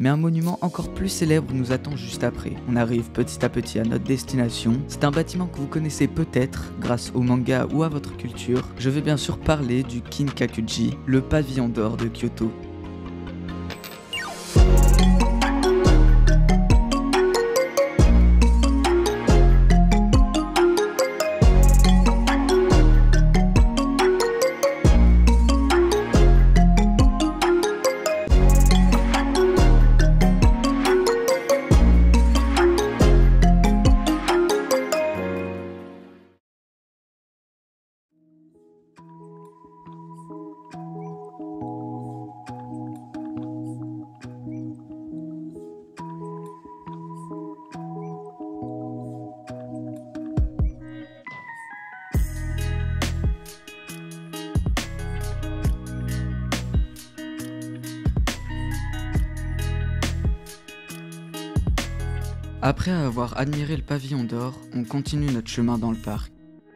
Mais un monument encore plus célèbre nous attend juste après. On arrive petit à petit à notre destination. C'est un bâtiment que vous connaissez peut-être grâce au manga ou à votre culture. Je vais bien sûr parler du Kinkakuji, le pavillon d'or de Kyoto. Après avoir admiré le pavillon d'or, on continue notre chemin dans le parc.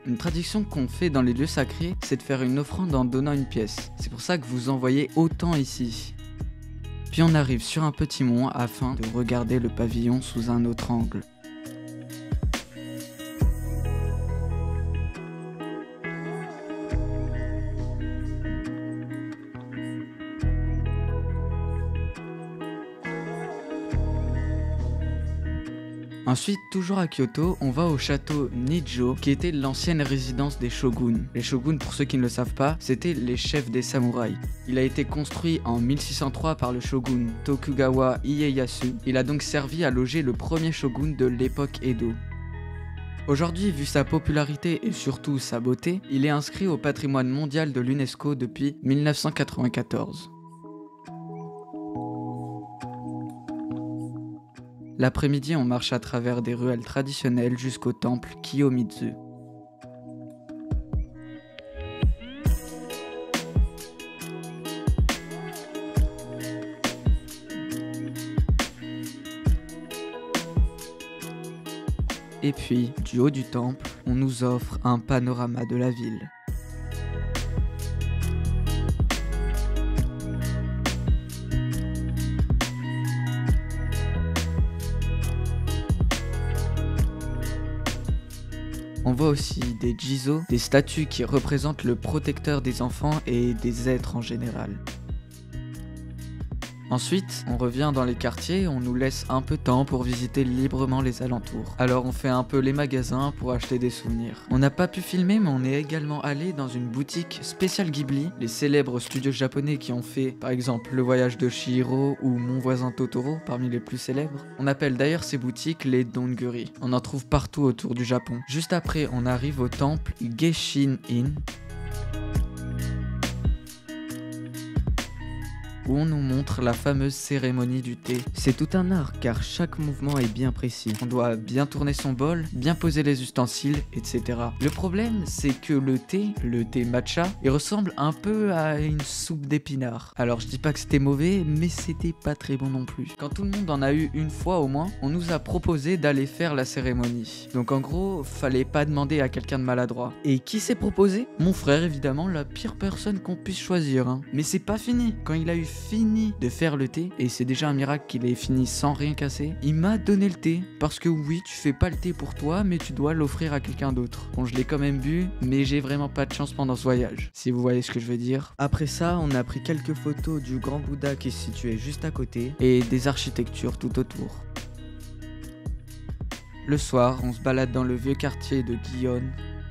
Une tradition qu'on fait dans les lieux sacrés, c'est de faire une offrande en donnant une pièce. C'est pour ça que vous en voyez autant ici. Puis on arrive sur un petit mont afin de regarder le pavillon sous un autre angle. Ensuite, toujours à Kyoto, on va au château Nijo, qui était l'ancienne résidence des shoguns. Les shoguns, pour ceux qui ne le savent pas, c'étaient les chefs des samouraïs. Il a été construit en 1603 par le shogun Tokugawa Ieyasu. Il a donc servi à loger le premier shogun de l'époque Edo. Aujourd'hui, vu sa popularité et surtout sa beauté, il est inscrit au patrimoine mondial de l'UNESCO depuis 1994. L'après-midi, on marche à travers des ruelles traditionnelles jusqu'au temple Kiyomizu. Et puis, du haut du temple, on nous offre un panorama de la ville. On voit aussi des Jizo, des statues qui représentent le protecteur des enfants et des êtres en général. Ensuite, on revient dans les quartiers, on nous laisse un peu de temps pour visiter librement les alentours. Alors on fait un peu les magasins pour acheter des souvenirs. On n'a pas pu filmer, mais on est également allé dans une boutique spéciale Ghibli, les célèbres studios japonais qui ont fait par exemple Le Voyage de Chihiro ou Mon voisin Totoro, parmi les plus célèbres. On appelle d'ailleurs ces boutiques les Donguri. On en trouve partout autour du Japon. Juste après, on arrive au temple Geishin-in, où on nous montre la fameuse cérémonie du thé. C'est tout un art car chaque mouvement est bien précis. On doit bien tourner son bol, bien poser les ustensiles, etc. Le problème, c'est que le thé matcha, il ressemble un peu à une soupe d'épinards. Alors je dis pas que c'était mauvais, mais c'était pas très bon non plus. Quand tout le monde en a eu une fois au moins, on nous a proposé d'aller faire la cérémonie. Donc en gros, fallait pas demander à quelqu'un de maladroit. Et qui s'est proposé? Mon frère évidemment, la pire personne qu'on puisse choisir. Mais c'est pas fini. Quand il a eu fini de faire le thé, et c'est déjà un miracle qu'il ait fini sans rien casser, il m'a donné le thé, parce que oui, tu fais pas le thé pour toi, mais tu dois l'offrir à quelqu'un d'autre. Bon, je l'ai quand même bu, mais j'ai vraiment pas de chance pendant ce voyage, si vous voyez ce que je veux dire. Après ça, on a pris quelques photos du grand Bouddha qui se situait juste à côté, et des architectures tout autour. Le soir, on se balade dans le vieux quartier de Gion.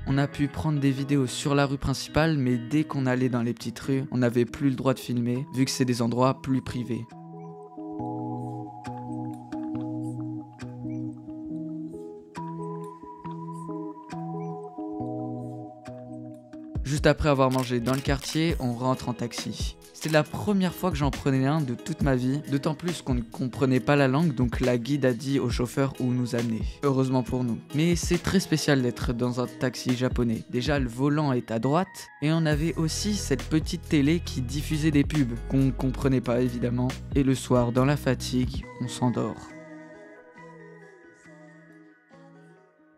On a pu prendre des vidéos sur la rue principale, mais dès qu'on allait dans les petites rues, on n'avait plus le droit de filmer, vu que c'est des endroits plus privés. Juste après avoir mangé dans le quartier, on rentre en taxi. C'était la première fois que j'en prenais un de toute ma vie, d'autant plus qu'on ne comprenait pas la langue, donc la guide a dit au chauffeur où nous amener. Heureusement pour nous. Mais c'est très spécial d'être dans un taxi japonais. Déjà, le volant est à droite, et on avait aussi cette petite télé qui diffusait des pubs, qu'on comprenait pas évidemment. Et le soir, dans la fatigue, on s'endort.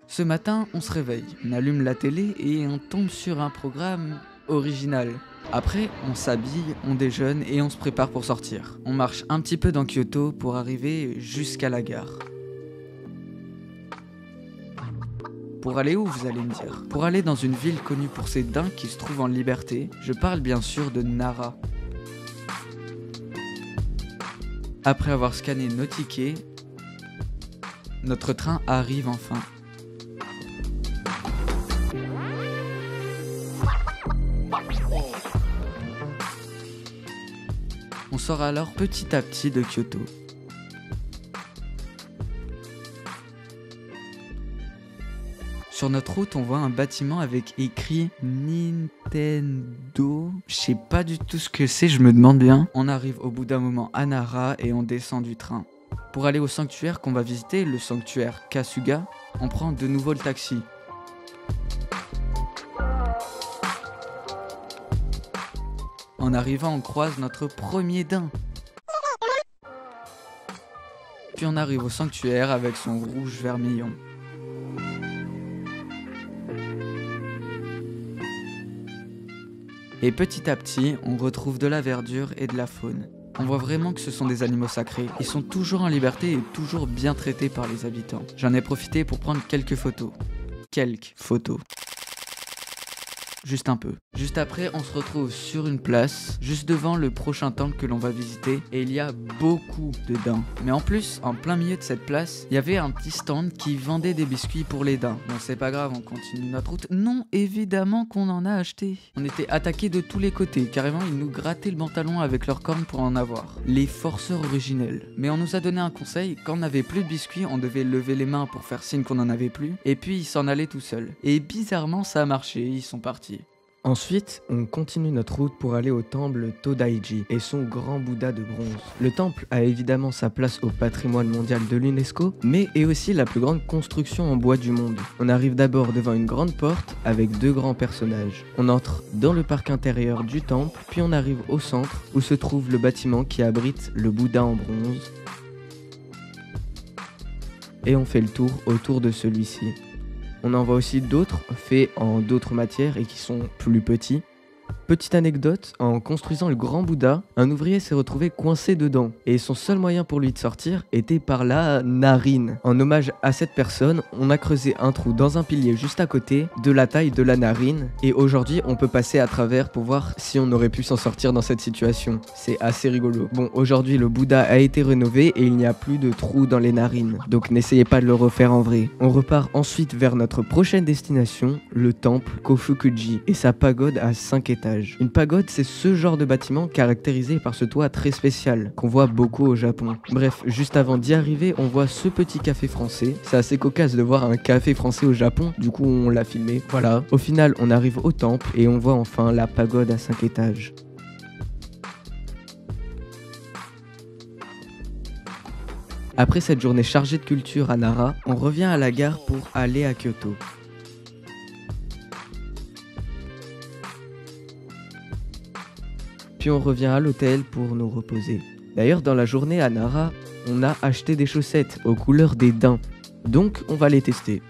Ce matin, on se réveille, on allume la télé et on tombe sur un programme original. Après, on s'habille, on déjeune et on se prépare pour sortir. On marche un petit peu dans Kyoto pour arriver jusqu'à la gare. Pour aller où, vous allez me dire? Pour aller dans une ville connue pour ses daims qui se trouve en liberté, je parle bien sûr de Nara. Après avoir scanné nos tickets, notre train arrive enfin. On sort alors petit à petit de Kyoto. Sur notre route, on voit un bâtiment avec écrit Nintendo. Je sais pas du tout ce que c'est, je me demande bien. On arrive au bout d'un moment à Nara et on descend du train. Pour aller au sanctuaire qu'on va visiter, le sanctuaire Kasuga, on prend de nouveau le taxi. En arrivant, on croise notre premier daim. Puis on arrive au sanctuaire avec son rouge vermillon. Et petit à petit, on retrouve de la verdure et de la faune. On voit vraiment que ce sont des animaux sacrés. Ils sont toujours en liberté et toujours bien traités par les habitants. J'en ai profité pour prendre quelques photos. Juste un peu. Juste après, on se retrouve sur une place, juste devant le prochain temple que l'on va visiter, et il y a beaucoup de daims. Mais en plus, en plein milieu de cette place, il y avait un petit stand qui vendait des biscuits pour les daims. Bon, c'est pas grave, on continue notre route. Non, évidemment qu'on en a acheté. On était attaqués de tous les côtés, carrément ils nous grattaient le pantalon avec leurs cornes pour en avoir. Les forceurs originels. Mais on nous a donné un conseil, quand on n'avait plus de biscuits, on devait lever les mains pour faire signe qu'on en avait plus, et puis ils s'en allaient tout seuls. Et bizarrement, ça a marché, ils sont partis. Ensuite, on continue notre route pour aller au temple Todaiji et son grand Bouddha de bronze. Le temple a évidemment sa place au patrimoine mondial de l'UNESCO, mais est aussi la plus grande construction en bois du monde. On arrive d'abord devant une grande porte avec deux grands personnages. On entre dans le parc intérieur du temple, puis on arrive au centre où se trouve le bâtiment qui abrite le Bouddha en bronze. Et on fait le tour autour de celui-ci. On en voit aussi d'autres faits en d'autres matières et qui sont plus petits. Petite anecdote, en construisant le grand Bouddha, un ouvrier s'est retrouvé coincé dedans et son seul moyen pour lui de sortir était par la narine. En hommage à cette personne, on a creusé un trou dans un pilier juste à côté de la taille de la narine et aujourd'hui on peut passer à travers pour voir si on aurait pu s'en sortir dans cette situation. C'est assez rigolo. Bon, aujourd'hui le Bouddha a été rénové et il n'y a plus de trou dans les narines, donc n'essayez pas de le refaire en vrai. On repart ensuite vers notre prochaine destination, le temple Kofukuji et sa pagode à 5 étages. Une pagode, c'est ce genre de bâtiment caractérisé par ce toit très spécial qu'on voit beaucoup au Japon. Bref, juste avant d'y arriver, on voit ce petit café français. C'est assez cocasse de voir un café français au Japon, du coup on l'a filmé. Voilà, au final on arrive au temple et on voit enfin la pagode à 5 étages. Après cette journée chargée de culture à Nara, on revient à la gare pour aller à Kyoto. Puis on revient à l'hôtel pour nous reposer. D'ailleurs, dans la journée à Nara, on a acheté des chaussettes aux couleurs des daims. Donc, on va les tester.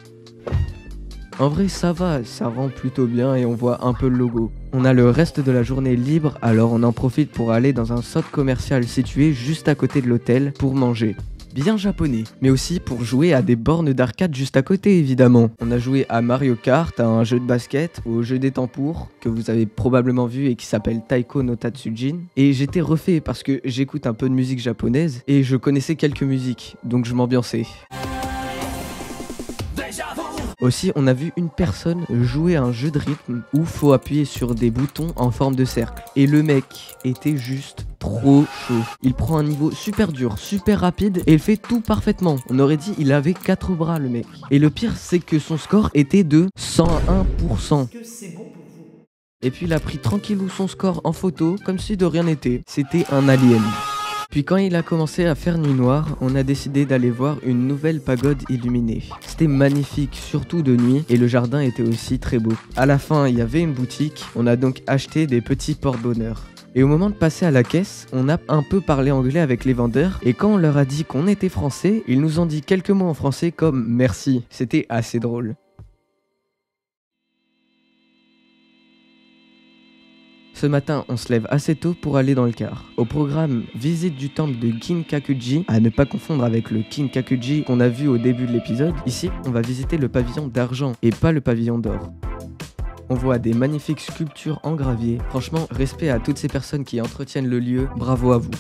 En vrai, ça va, ça rend plutôt bien et on voit un peu le logo. On a le reste de la journée libre, alors on en profite pour aller dans un centre commercial situé juste à côté de l'hôtel pour manger. Bien japonais, mais aussi pour jouer à des bornes d'arcade juste à côté évidemment. On a joué à Mario Kart, à un jeu de basket, au jeu des tambours, que vous avez probablement vu et qui s'appelle Taiko no Tatsujin. Et j'étais refait parce que j'écoute un peu de musique japonaise et je connaissais quelques musiques, donc je m'ambiançais. Aussi, on a vu une personne jouer à un jeu de rythme où faut appuyer sur des boutons en forme de cercle. Et le mec était juste trop chaud. Il prend un niveau super dur, super rapide et il fait tout parfaitement. On aurait dit il avait 4 bras le mec. Et le pire c'est que son score était de 101%. Et puis il a pris tranquillou son score en photo comme si de rien n'était. C'était un alien. Puis quand il a commencé à faire nuit noire, on a décidé d'aller voir une nouvelle pagode illuminée. C'était magnifique, surtout de nuit, et le jardin était aussi très beau. À la fin, il y avait une boutique, on a donc acheté des petits porte-bonheur. Et au moment de passer à la caisse, on a un peu parlé anglais avec les vendeurs, et quand on leur a dit qu'on était français, ils nous ont dit quelques mots en français comme « merci ». C'était assez drôle. Ce matin, on se lève assez tôt pour aller dans le car. Au programme, visite du temple de Kinkakuji, à ne pas confondre avec le Kinkakuji qu'on a vu au début de l'épisode. Ici, on va visiter le pavillon d'argent et pas le pavillon d'or. On voit des magnifiques sculptures en gravier. Franchement, respect à toutes ces personnes qui entretiennent le lieu, bravo à vous.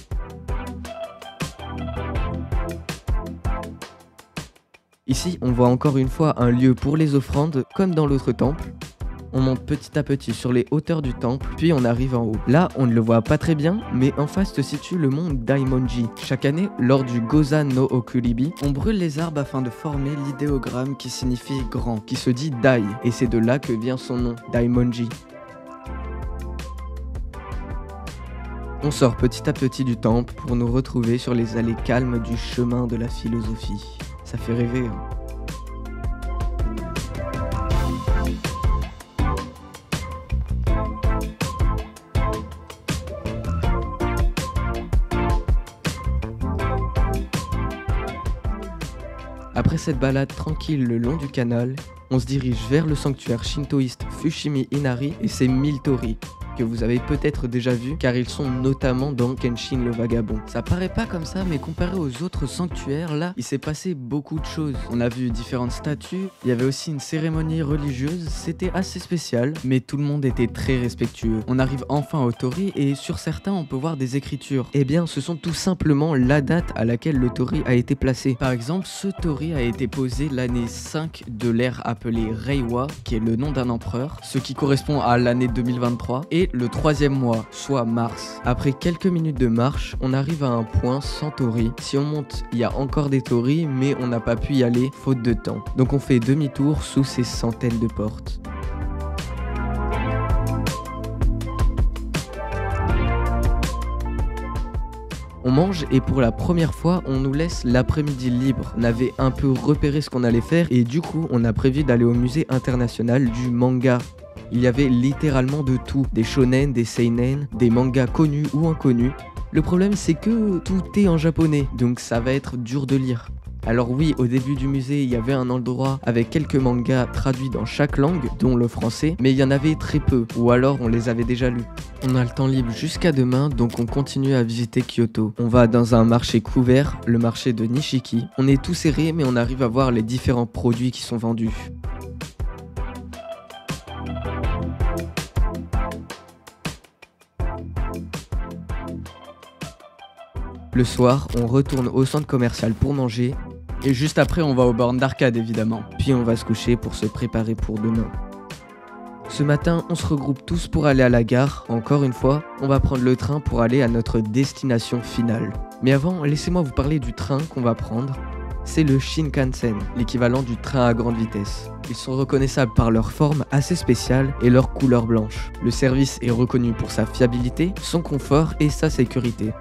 Ici, on voit encore une fois un lieu pour les offrandes, comme dans l'autre temple. On monte petit à petit sur les hauteurs du temple, puis on arrive en haut. Là, on ne le voit pas très bien, mais en face se situe le mont Daimonji. Chaque année, lors du Gozan no Okuribi, on brûle les arbres afin de former l'idéogramme qui signifie grand, qui se dit Dai, et c'est de là que vient son nom, Daimonji. On sort petit à petit du temple pour nous retrouver sur les allées calmes du chemin de la philosophie. Ça fait rêver, hein. Après cette balade tranquille le long du canal, on se dirige vers le sanctuaire shintoïste Fushimi Inari et ses 1000 torii, que vous avez peut-être déjà vus car ils sont notamment dans Kenshin le Vagabond. Ça paraît pas comme ça, mais comparé aux autres sanctuaires, là, il s'est passé beaucoup de choses. On a vu différentes statues, il y avait aussi une cérémonie religieuse, c'était assez spécial, mais tout le monde était très respectueux. On arrive enfin au torii et sur certains on peut voir des écritures. Eh bien, ce sont tout simplement la date à laquelle le torii a été placé. Par exemple, ce torii a été posé l'année 5 de l'ère appelée Reiwa, qui est le nom d'un empereur, ce qui correspond à l'année 2023, et le 3e mois, soit mars. Après quelques minutes de marche, on arrive à un point sans torii. Si on monte, il y a encore des torii, mais on n'a pas pu y aller faute de temps. Donc on fait demi-tour sous ces centaines de portes. On mange et pour la première fois, on nous laisse l'après-midi libre. On avait un peu repéré ce qu'on allait faire et du coup, on a prévu d'aller au musée international du manga. Il y avait littéralement de tout, des shonen, des seinen, des mangas connus ou inconnus. Le problème c'est que tout est en japonais, donc ça va être dur de lire. Alors oui, au début du musée, il y avait un endroit avec quelques mangas traduits dans chaque langue, dont le français, mais il y en avait très peu, ou alors on les avait déjà lus. On a le temps libre jusqu'à demain, donc on continue à visiter Kyoto. On va dans un marché couvert, le marché de Nishiki. On est tout serré, mais on arrive à voir les différents produits qui sont vendus. Le soir, on retourne au centre commercial pour manger. Et juste après, on va aux bornes d'arcade évidemment. Puis on va se coucher pour se préparer pour demain. Ce matin, on se regroupe tous pour aller à la gare. Encore une fois, on va prendre le train pour aller à notre destination finale. Mais avant, laissez-moi vous parler du train qu'on va prendre. C'est le Shinkansen, l'équivalent du train à grande vitesse. Ils sont reconnaissables par leur forme assez spéciale et leur couleur blanche. Le service est reconnu pour sa fiabilité, son confort et sa sécurité.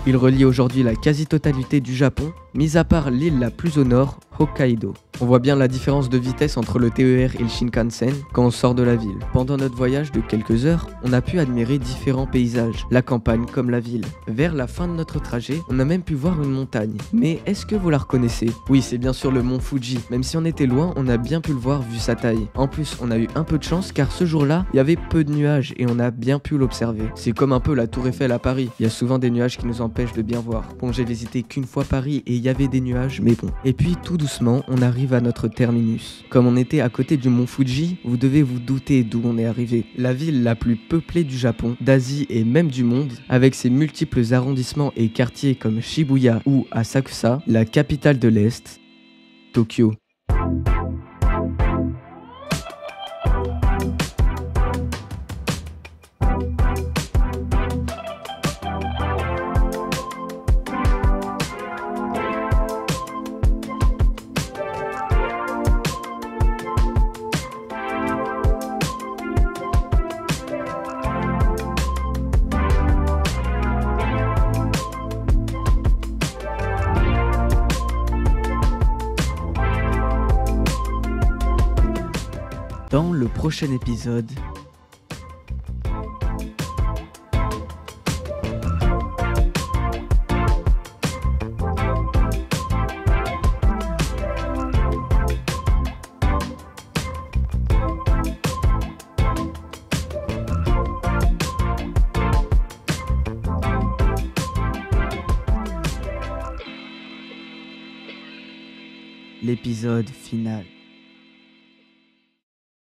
Il relie aujourd'hui la quasi-totalité du Japon, mis à part l'île la plus au nord, Hokkaido. On voit bien la différence de vitesse entre le TER et le Shinkansen quand on sort de la ville. Pendant notre voyage de quelques heures, on a pu admirer différents paysages, la campagne comme la ville. Vers la fin de notre trajet, on a même pu voir une montagne. Mais est-ce que vous la reconnaissez? Oui, c'est bien sûr le mont Fuji. Même si on était loin, on a bien pu le voir vu sa taille. En plus, on a eu un peu de chance car ce jour-là, il y avait peu de nuages et on a bien pu l'observer. C'est comme un peu la Tour Eiffel à Paris. Il y a souvent des nuages qui nous empêchent de bien voir. Bon, j'ai visité qu'une fois Paris et il y avait des nuages, mais bon. Et puis tout doucement, on arrive à notre terminus. Comme on était à côté du mont Fuji, vous devez vous douter d'où on est arrivé. La ville la plus peuplée du Japon, d'Asie et même du monde, avec ses multiples arrondissements et quartiers comme Shibuya ou Asakusa, la capitale de l'Est, Tokyo. Dans le prochain épisode, l'épisode final.